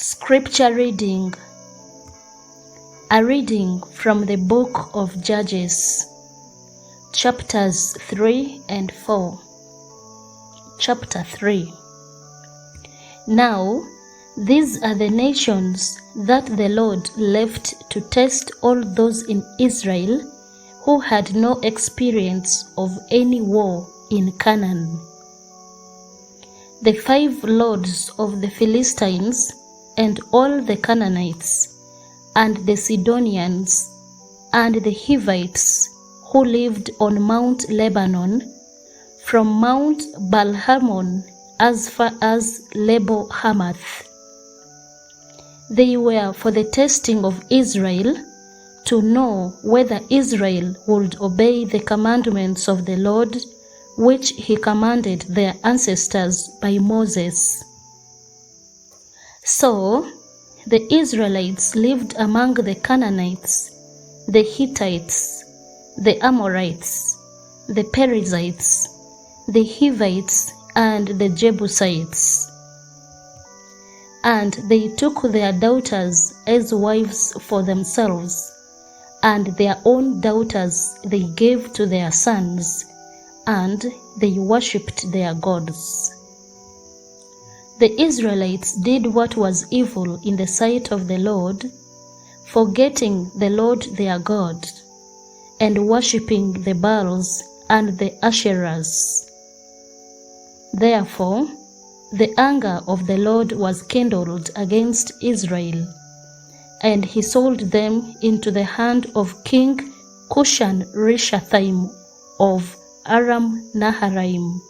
Scripture reading. A reading from the book of Judges, chapters 3 and 4. Chapter 3. Now, these are the nations that the Lord left to test all those in Israel who had no experience of any war in Canaan. The 5 lords of the Philistines, and all the Canaanites, and the Sidonians, and the Hivites who lived on Mount Lebanon, from Mount Baal-Hamon as far as Lebo-Hamath. They were for the testing of Israel, to know whether Israel would obey the commandments of the Lord, which he commanded their ancestors by Moses. So the Israelites lived among the Canaanites, the Hittites, the Amorites, the Perizzites, the Hivites, and the Jebusites. And they took their daughters as wives for themselves, and their own daughters they gave to their sons, and they worshipped their gods. The Israelites did what was evil in the sight of the Lord, forgetting the Lord their God, and worshipping the Baals and the Asherahs. Therefore, the anger of the Lord was kindled against Israel, and he sold them into the hand of King Cushan-Rishathaim of Aram-Naharaim.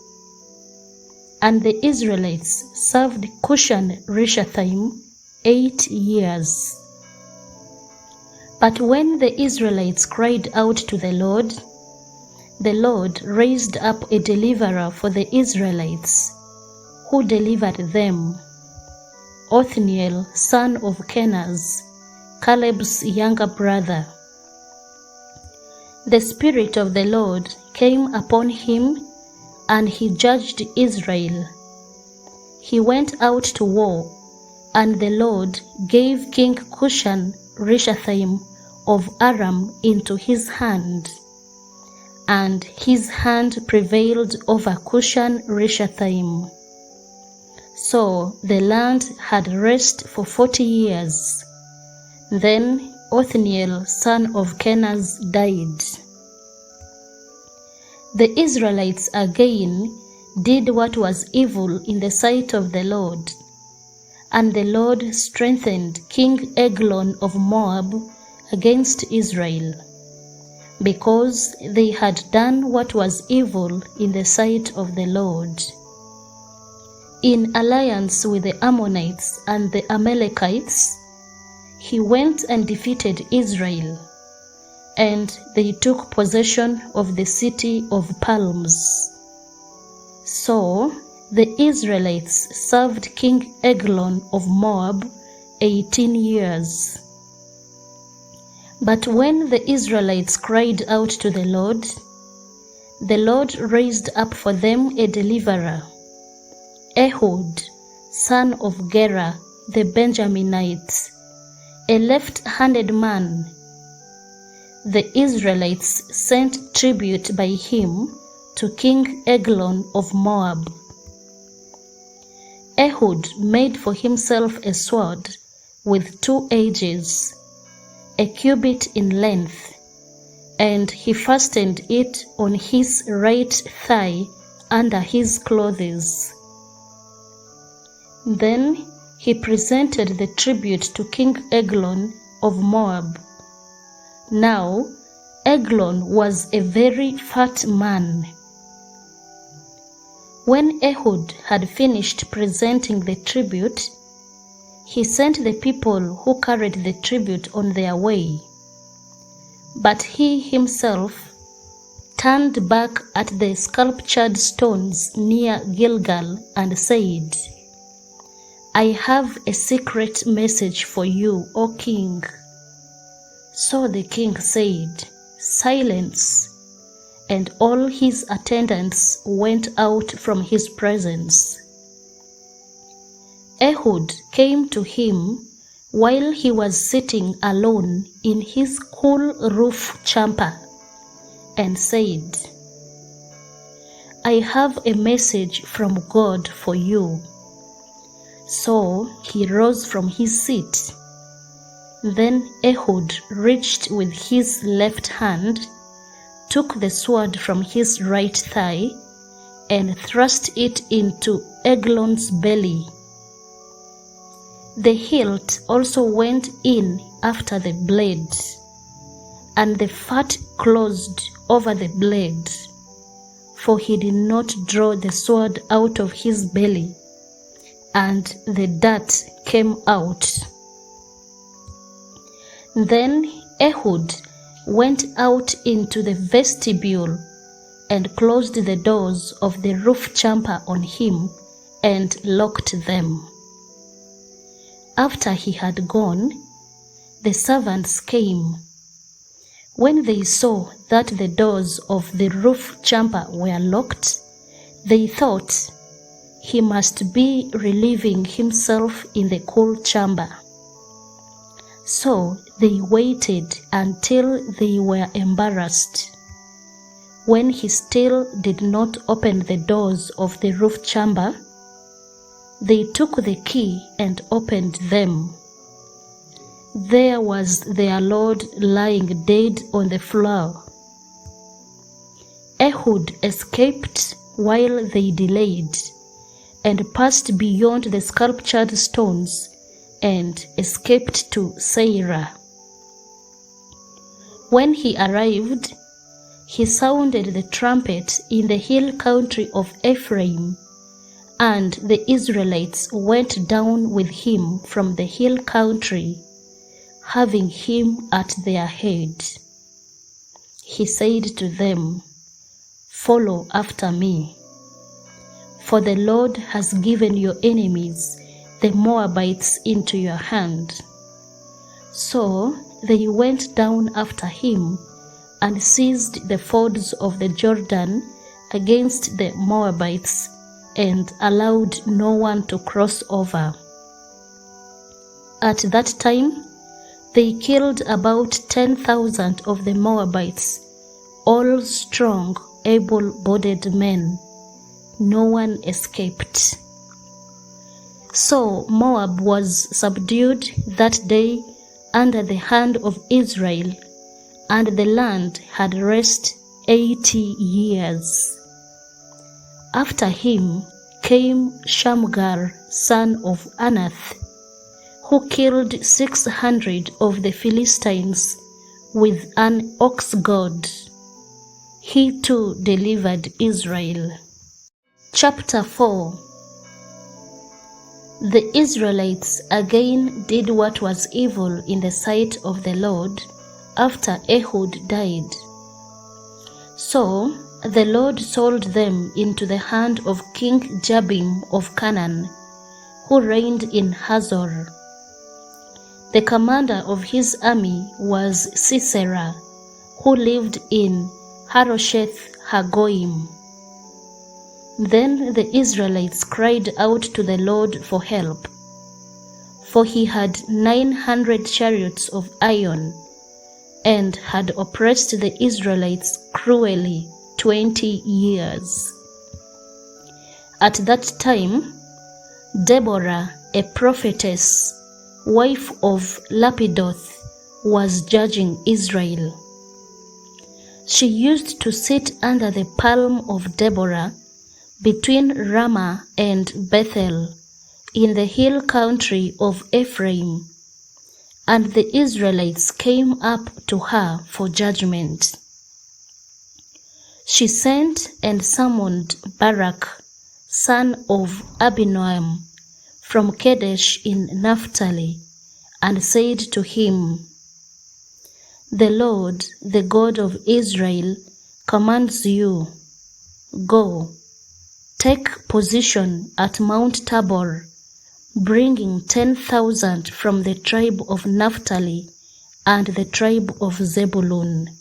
And the Israelites served Cushan-Rishathaim 8 years. But when the Israelites cried out to the Lord raised up a deliverer for the Israelites, who delivered them, Othniel, son of Kenaz, Caleb's younger brother. The Spirit of the Lord came upon him, and he judged Israel. He went out to war, and the Lord gave King Cushan-Rishathaim of Aram into his hand, and his hand prevailed over Cushan-Rishathaim. So the land had rest for 40 years. Then Othniel, son of Kenaz, died. The Israelites again did what was evil in the sight of the Lord, and the Lord strengthened King Eglon of Moab against Israel, because they had done what was evil in the sight of the Lord. In alliance with the Ammonites and the Amalekites, he went and defeated Israel, and they took possession of the city of palms. So the Israelites served King Eglon of Moab 18 years. But when the Israelites cried out to the Lord raised up for them a deliverer, Ehud, son of Gera the Benjaminite, a left-handed man. The Israelites sent tribute by him to King Eglon of Moab. Ehud made for himself a sword with 2 edges, a cubit in length, and he fastened it on his right thigh under his clothes. Then he presented the tribute to King Eglon of Moab. Now Eglon was a very fat man. When Ehud had finished presenting the tribute, he sent the people who carried the tribute on their way. But he himself turned back at the sculptured stones near Gilgal and said, "I have a secret message for you, O king." So the king said, "Silence," and all his attendants went out from his presence. Ehud came to him while he was sitting alone in his cool roof chamber and said, "I have a message from God for you." So he rose from his seat. Then Ehud reached with his left hand, took the sword from his right thigh, and thrust it into Eglon's belly. The hilt also went in after the blade, and the fat closed over the blade, for he did not draw the sword out of his belly, and the dart came out. Then Ehud went out into the vestibule and closed the doors of the roof chamber on him and locked them. After he had gone, the servants came. When they saw that the doors of the roof chamber were locked, they thought he must be relieving himself in the cool chamber. So they waited until they were embarrassed. When he still did not open the doors of the roof chamber, they took the key and opened them. There was their Lord lying dead on the floor. Ehud escaped while they delayed, and passed beyond the sculptured stones, and escaped to Seirah. When he arrived, he sounded the trumpet in the hill country of Ephraim, and the Israelites went down with him from the hill country, having him at their head. He said to them, "Follow after me, for the Lord has given your enemies, the Moabites, into your hand." So they went down after him and seized the fords of the Jordan against the Moabites, and allowed no one to cross over. At that time, they killed about 10,000 of the Moabites, all strong, able-bodied men. No one escaped. So Moab was subdued that day under the hand of Israel, and the land had rest 80 years. After him came Shamgar, son of Anath, who killed 600 of the Philistines with an ox god. He too delivered Israel. Chapter 4. The Israelites again did what was evil in the sight of the Lord after Ehud died. So the Lord sold them into the hand of King Jabin of Canaan, who reigned in Hazor. The commander of his army was Sisera, who lived in Harosheth Hagoyim. Then the Israelites cried out to the Lord for help, for he had 900 chariots of iron, and had oppressed the Israelites cruelly 20 years. At that time, Deborah, a prophetess, wife of Lapidoth, was judging Israel. She used to sit under the palm of Deborah between Ramah and Bethel in the hill country of Ephraim, and the Israelites came up to her for judgment. She sent and summoned Barak, son of Abinoam, from Kadesh in Naphtali, and said to him, "The Lord, the God of Israel, commands you, go, take position at Mount Tabor, bringing 10,000 from the tribe of Naphtali and the tribe of Zebulun.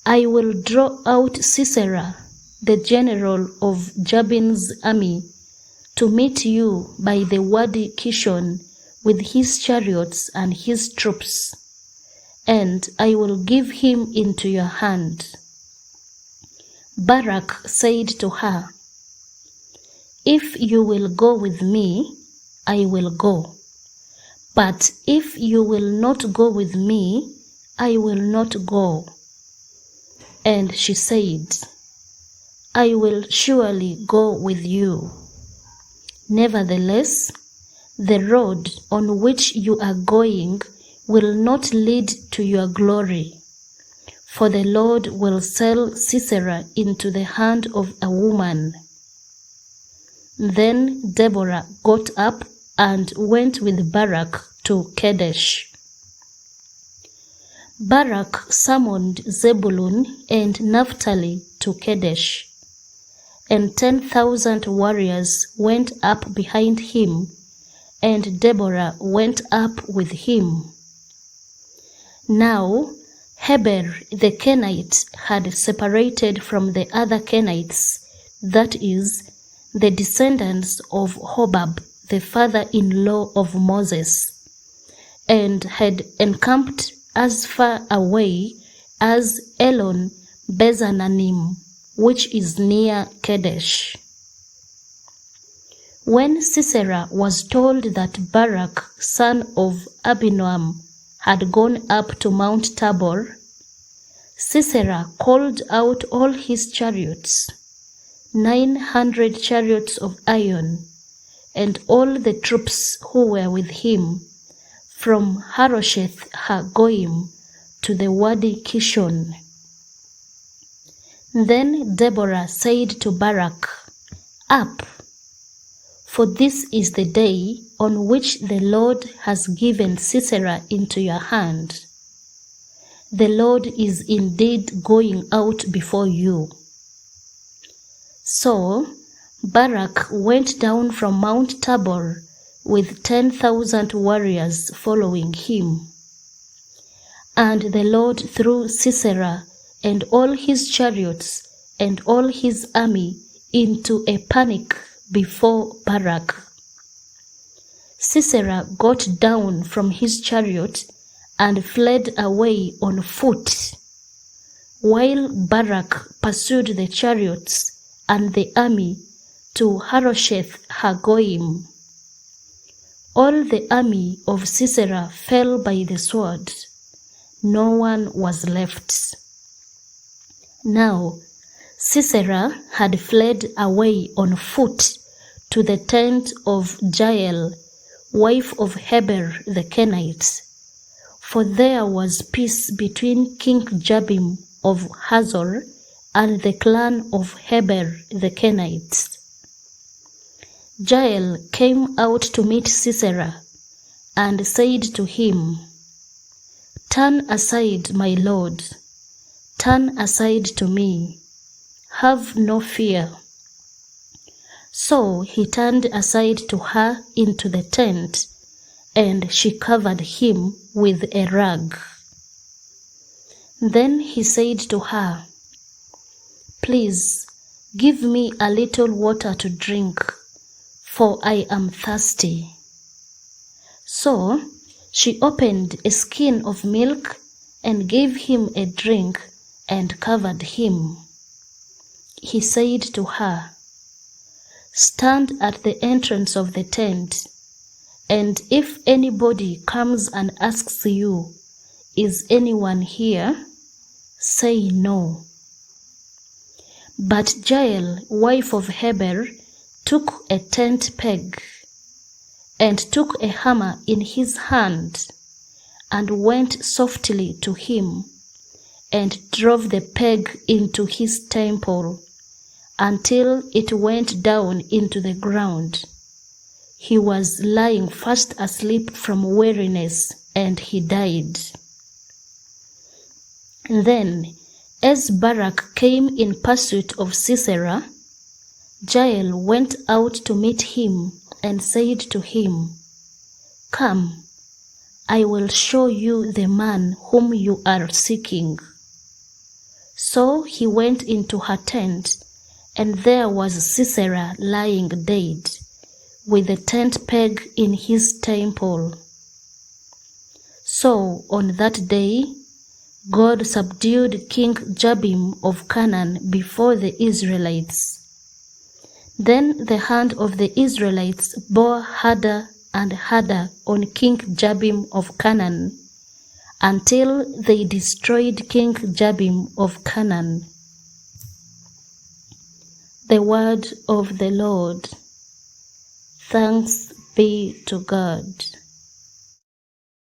I will draw out Sisera, the general of Jabin's army, to meet you by the Wadi Kishon with his chariots and his troops, and I will give him into your hand." Barak said to her, "If you will go with me, I will go. But if you will not go with me, I will not go." And she said, "I will surely go with you. Nevertheless, the road on which you are going will not lead to your glory, for the Lord will sell Sisera into the hand of a woman." Then Deborah got up and went with Barak to Kadesh. Barak summoned Zebulun and Naphtali to Kadesh, and 10,000 warriors went up behind him, and Deborah went up with him. Now Heber the Kenite had separated from the other Kenites, that is, the descendants of Hobab, the father-in-law of Moses, and had encamped as far away as Elon Bezananim, which is near Kadesh. When Sisera was told that Barak, son of Abinoam, had gone up to Mount Tabor, Sisera called out all his chariots, 900 chariots of iron, and all the troops who were with him, from Harosheth Hagoyim to the Wadi Kishon. Then Deborah said to Barak, "Up, for this is the day on which the Lord has given Sisera into your hand. The Lord is indeed going out before you." So Barak went down from Mount Tabor with 10,000 warriors following him. And the Lord threw Sisera and all his chariots and all his army into a panic before Barak. Sisera got down from his chariot and fled away on foot, while Barak pursued the chariots and the army to Harosheth Hagoyim. All the army of Sisera fell by the sword. No one was left. Now Sisera had fled away on foot to the tent of Jael, wife of Heber the Kenite, for there was peace between King Jabin of Hazor and the clan of Heber the Kenite. Jael came out to meet Sisera and said to him, "Turn aside, my lord, turn aside to me. Have no fear." So he turned aside to her into the tent, and she covered him with a rag. Then he said to her, "Please give me a little water to drink, for I am thirsty." So she opened a skin of milk and gave him a drink and covered him. He said to her, "Stand at the entrance of the tent, and if anybody comes and asks you, 'Is anyone here?' say no." But Jael, wife of Heber, took a tent peg and took a hammer in his hand and went softly to him and drove the peg into his temple until it went down into the ground. He was lying fast asleep from weariness, and he died. Then, as Barak came in pursuit of Sisera, Jael went out to meet him and said to him, "Come, I will show you the man whom you are seeking." So he went into her tent, and there was Sisera lying dead, with a tent peg in his temple. So on that day, God subdued King Jabin of Canaan before the Israelites. Then the hand of the Israelites bore harder and harder on King Jabin of Canaan, until they destroyed King Jabin of Canaan. The word of the Lord. Thanks be to God.